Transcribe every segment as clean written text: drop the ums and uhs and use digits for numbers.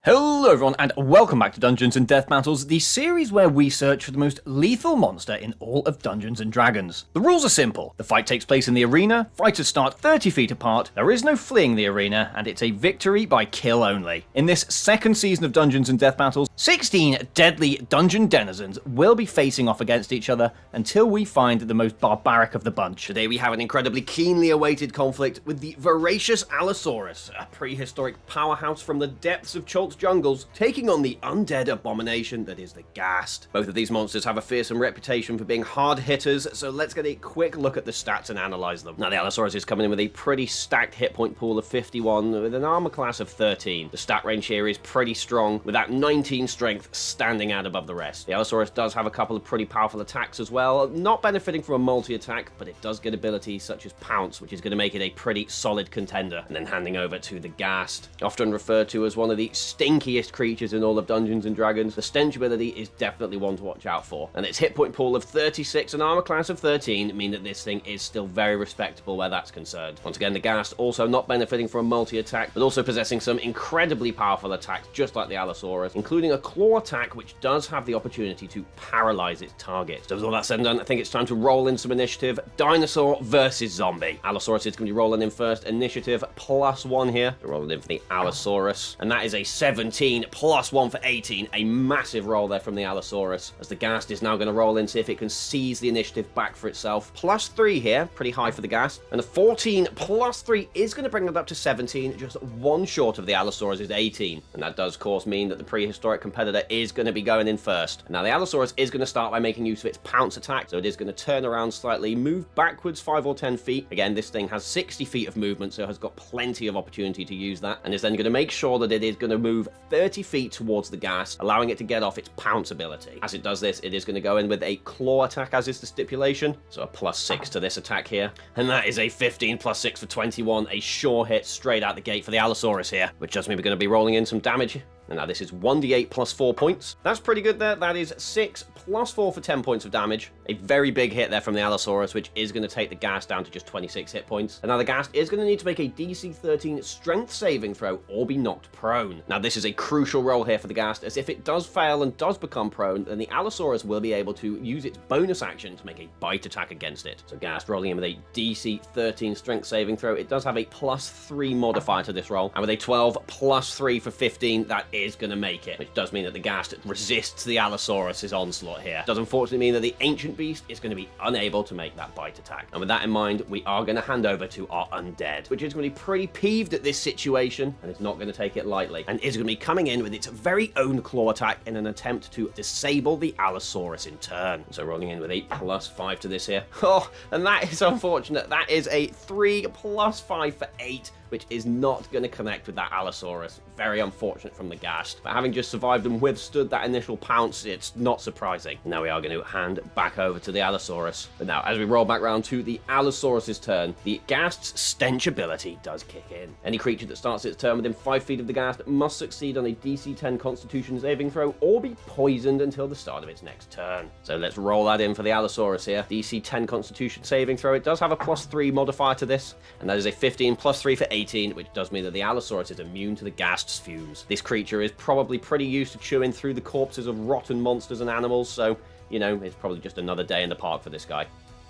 Hello everyone and welcome back to Dungeons & Death Battles, the series where we search for the most lethal monster in all of Dungeons & Dragons. The rules are simple. The fight takes place in the arena, fighters start 30 feet apart, there is no fleeing the arena, and it's a victory by kill only. In this second season of Dungeons & Death Battles, 16 deadly dungeon denizens will be facing off against each other until we find the most barbaric of the bunch. Today we have an incredibly keenly awaited conflict with the voracious Allosaurus, a prehistoric powerhouse from the depths of Cholt's jungles, taking on the undead abomination that is the Ghast. Both of these monsters have a fearsome reputation for being hard hitters, so let's get a quick look at the stats and analyze them. Now the Allosaurus is coming in with a pretty stacked hit point pool of 51 with an armor class of 13. The stat range here is pretty strong, with that 19 strength standing out above the rest. The Allosaurus does have a couple of pretty powerful attacks as well, not benefiting from a multi-attack, but it does get abilities such as Pounce, which is going to make it a pretty solid contender. And then handing over to the Ghast, often referred to as one of the stinkiest creatures in all of Dungeons & Dragons, the stench ability is definitely one to watch out for. And its hit point pool of 36 and armor class of 13 mean that this thing is still very respectable where that's concerned. Once again, the Ghast also not benefiting from a multi-attack, but also possessing some incredibly powerful attacks just like the Allosaurus, including a claw attack which does have the opportunity to paralyze its target. So with all that said and done, I think it's time to roll in some initiative. Dinosaur versus zombie. Allosaurus is going to be rolling in first, initiative +1 here. We're rolling in for the Allosaurus, and that is a 17 +1 for 18, a massive roll there from the Allosaurus, as the Ghast is now going to roll in, see if it can seize the initiative back for itself. +3 here, pretty high for the Ghast, and a 14 +3 is going to bring it up to 17, just one short of the Allosaurus is 18, and that does of course mean that the prehistoric competitor is going to be going in first. Now the Allosaurus is going to start by making use of its pounce attack, so it is going to turn around slightly, move backwards 5 or 10 feet. Again, this thing has 60 feet of movement, so it has got plenty of opportunity to use that, and is then going to make sure that it is going to move 30 feet towards the Ghast, allowing it to get off its pounce ability. As it does this, it is going to go in with a claw attack, as is the stipulation, so a +6 to this attack here, and that is a 15 +6 for 21, a sure hit straight out the gate for the Allosaurus here, which does mean we're going to be rolling in some damage. And now this is 1d8 +4 points. That's pretty good there. That is 6 +4 for 10 points of damage. A very big hit there from the Allosaurus, which is going to take the Ghast down to just 26 hit points. And now the Ghast is going to need to make a DC 13 strength saving throw or be knocked prone. Now this is a crucial roll here for the Ghast, as if it does fail and does become prone, then the Allosaurus will be able to use its bonus action to make a bite attack against it. So Ghast rolling in with a DC 13 strength saving throw. It does have a +3 modifier to this roll, and with a 12 +3 for 15, that is going to make it, which does mean that the Ghast resists the Allosaurus' onslaught here. It does unfortunately mean that the ancient beast is going to be unable to make that bite attack. And with that in mind, we are going to hand over to our undead, which is going to be pretty peeved at this situation, and it's not going to take it lightly, and is going to be coming in with its very own claw attack in an attempt to disable the Allosaurus in turn. So rolling in with a +5 to this here. Oh, and that is unfortunate. That is a 3 +5 for 8, which is not going to connect with that Allosaurus. Very unfortunate from the Ghast. But having just survived and withstood that initial pounce, it's not surprising. Now we are going to hand back over to the Allosaurus. But now, as we roll back round to the Allosaurus' turn, the Ghast's stench ability does kick in. Any creature that starts its turn within 5 feet of the Ghast must succeed on a DC 10 Constitution saving throw or be poisoned until the start of its next turn. So let's roll that in for the Allosaurus here. DC 10 Constitution saving throw. It does have a +3 modifier to this, and that is a 15 +3 for 18, which does mean that the Allosaurus is immune to the Ghast's fumes. This creature is probably pretty used to chewing through the corpses of rotten monsters and animals, so, you know, it's probably just another day in the park for this guy.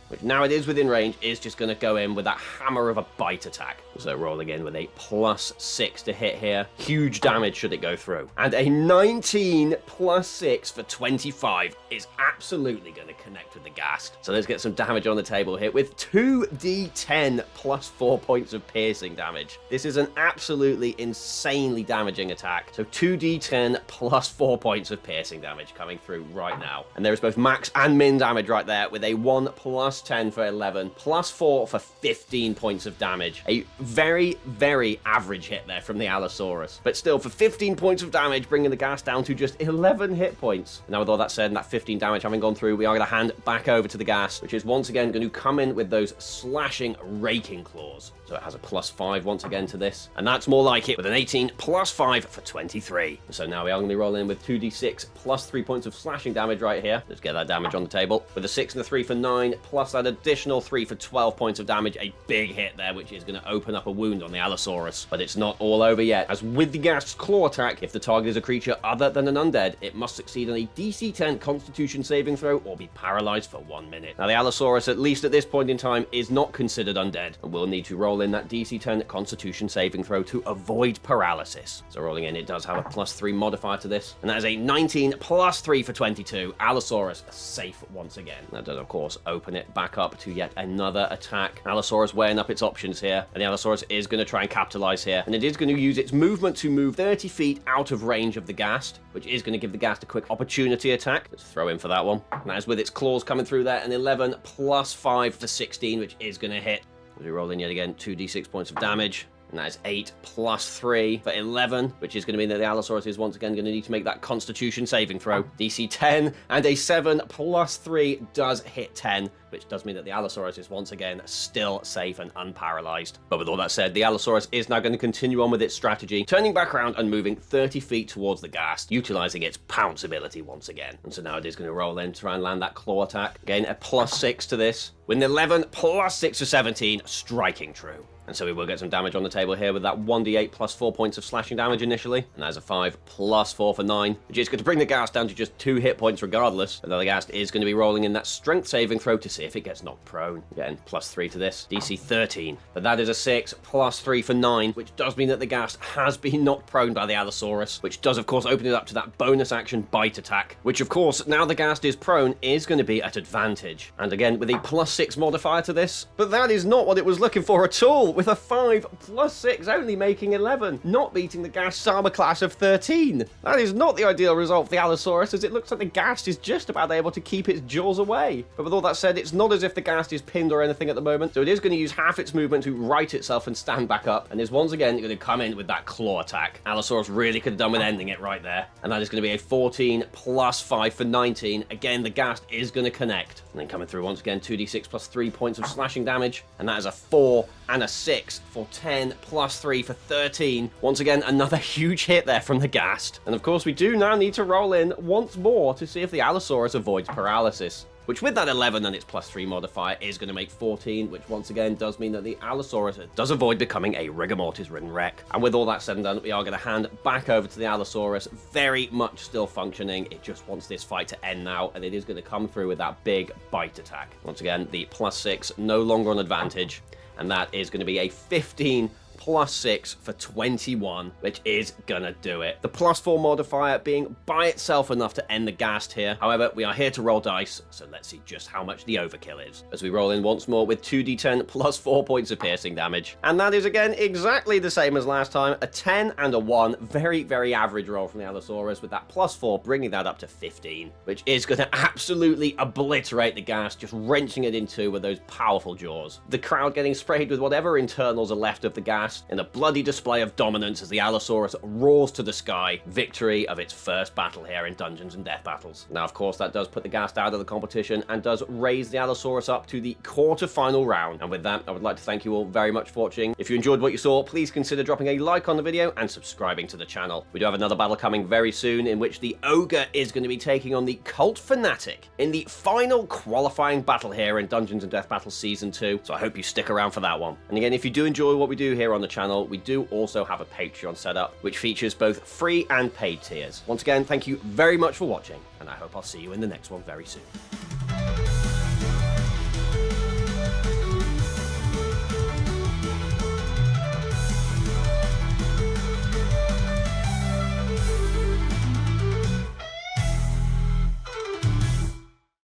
Which, now it is within range, is just going to go in with that hammer of a bite attack. So rolling in with a +6 to hit here. Huge damage should it go through. And a 19 +6 for 25 is absolutely going to connect with the Ghast. So let's get some damage on the table here with 2d10 +4 points of piercing damage. This is an absolutely insanely damaging attack. So 2d10 +4 points of piercing damage coming through right now. And there is both max and min damage right there with a 1 +10 for 11, +4 for 15 points of damage. A very, very average hit there from the Allosaurus. But still, for 15 points of damage, bringing the Ghast down to just 11 hit points. Now, with all that said, and that 15 damage having gone through, we are going to hand back over to the Ghast, which is once again going to come in with those slashing, raking claws. So it has a +5 once again to this, and that's more like it with an 18 +5 for 23. So now we are going to be rolling in with 2d6 +3 points of slashing damage right here. Let's get that damage on the table. With a 6 and a 3 for 9, plus that additional 3 for 12 points of damage. A big hit there, which is going to open up a wound on the Allosaurus. But it's not all over yet, as with the Ghast's claw attack, if the target is a creature other than an undead, it must succeed on a DC 10 Constitution saving throw or be paralyzed for 1 minute. Now the Allosaurus, at least at this point in time, is not considered undead, and will need to roll in that DC 10 Constitution saving throw to avoid paralysis. So rolling in, it does have a +3 modifier to this, and that is a 19 plus 3 for 22. Allosaurus safe once again. That does, of course, open it back up to yet another attack. Allosaurus weighing up its options here, and the Allosaurus is going to try and capitalize here, and it is going to use its movement to move 30 feet out of range of the Ghast, which is going to give the Ghast a quick opportunity attack. Let's throw in for that one. And as with its claws coming through there, an 11 plus 5 for 16, which is going to hit. As we roll in yet again, 2d6 points of damage. And that is 8 plus 3 for 11, which is going to mean that the Allosaurus is once again going to need to make that Constitution saving throw. DC 10 and a 7 plus 3 does hit 10, which does mean that the Allosaurus is once again still safe and unparalyzed. But with all that said, the Allosaurus is now going to continue on with its strategy, turning back around and moving 30 feet towards the Ghast, utilizing its pounce ability once again. And so now it is going to roll in to try and land that claw attack. Again, a +6 to this, with an 11 plus 6 for 17, striking true. And so we will get some damage on the table here with that 1d8 plus 4 points of slashing damage initially. And that's a 5 plus 4 for 9, which is going to bring the Ghast down to just 2 hit points regardless. And then the Ghast is going to be rolling in that strength saving throw to see if it gets knocked prone. Again, +3 to this. DC 13. But that is a 6 plus 3 for 9, which does mean that the Ghast has been knocked prone by the Allosaurus, which does, of course, open it up to that bonus action bite attack, which, of course, now the Ghast is prone, is going to be at advantage. And again, with a +6 modifier to this. But that is not what it was looking for at all, with a 5 plus 6 only making 11, not beating the Ghast's armor class of 13. That is not the ideal result for the Allosaurus, as it looks like the Ghast is just about able to keep its jaws away. But with all that said, it's not as if the Ghast is pinned or anything at the moment, so it is going to use half its movement to right itself and stand back up, and is once again going to come in with that claw attack. Allosaurus really could have done with ending it right there, and that is going to be a 14 plus 5 for 19. Again, the Ghast is going to connect, and then coming through once again, 2d6 plus 3 points of slashing damage, and that is a 4 and a 6 for 10 plus 3 for 13. Once again, another huge hit there from the Ghast. And of course, we do now need to roll in once more to see if the Allosaurus avoids paralysis, which with that 11 and its +3 modifier is going to make 14, which once again does mean that the Allosaurus does avoid becoming a rigor mortis-ridden wreck. And with all that said and done, we are going to hand back over to the Allosaurus, very much still functioning. It just wants this fight to end now, and it is going to come through with that big bite attack. Once again, the +6 no longer on advantage, and that is going to be a 15 plus 6 for 21, which is gonna do it. The +4 modifier being by itself enough to end the Ghast here. However, we are here to roll dice, so let's see just how much the overkill is. As we roll in once more with 2d10 plus 4 points of piercing damage. And that is again exactly the same as last time, a 10 and a 1. Very, very average roll from the Allosaurus, with that +4 bringing that up to 15, which is gonna absolutely obliterate the Ghast, just wrenching it in two with those powerful jaws. The crowd getting sprayed with whatever internals are left of the Ghast in a bloody display of dominance as the Allosaurus roars to the sky, victory of its first battle here in Dungeons and Death Battles. Now, of course, that does put the Ghast out of the competition and does raise the Allosaurus up to the quarter-final round. And with that, I would like to thank you all very much for watching. If you enjoyed what you saw, please consider dropping a like on the video and subscribing to the channel. We do have another battle coming very soon, in which the Ogre is going to be taking on the Cult Fanatic in the final qualifying battle here in Dungeons and Death Battles Season 2, so I hope you stick around for that one. And again, if you do enjoy what we do here on the channel, we do also have a Patreon set up, which features both free and paid tiers. Once again, thank you very much for watching, and I hope I'll see you in the next one very soon.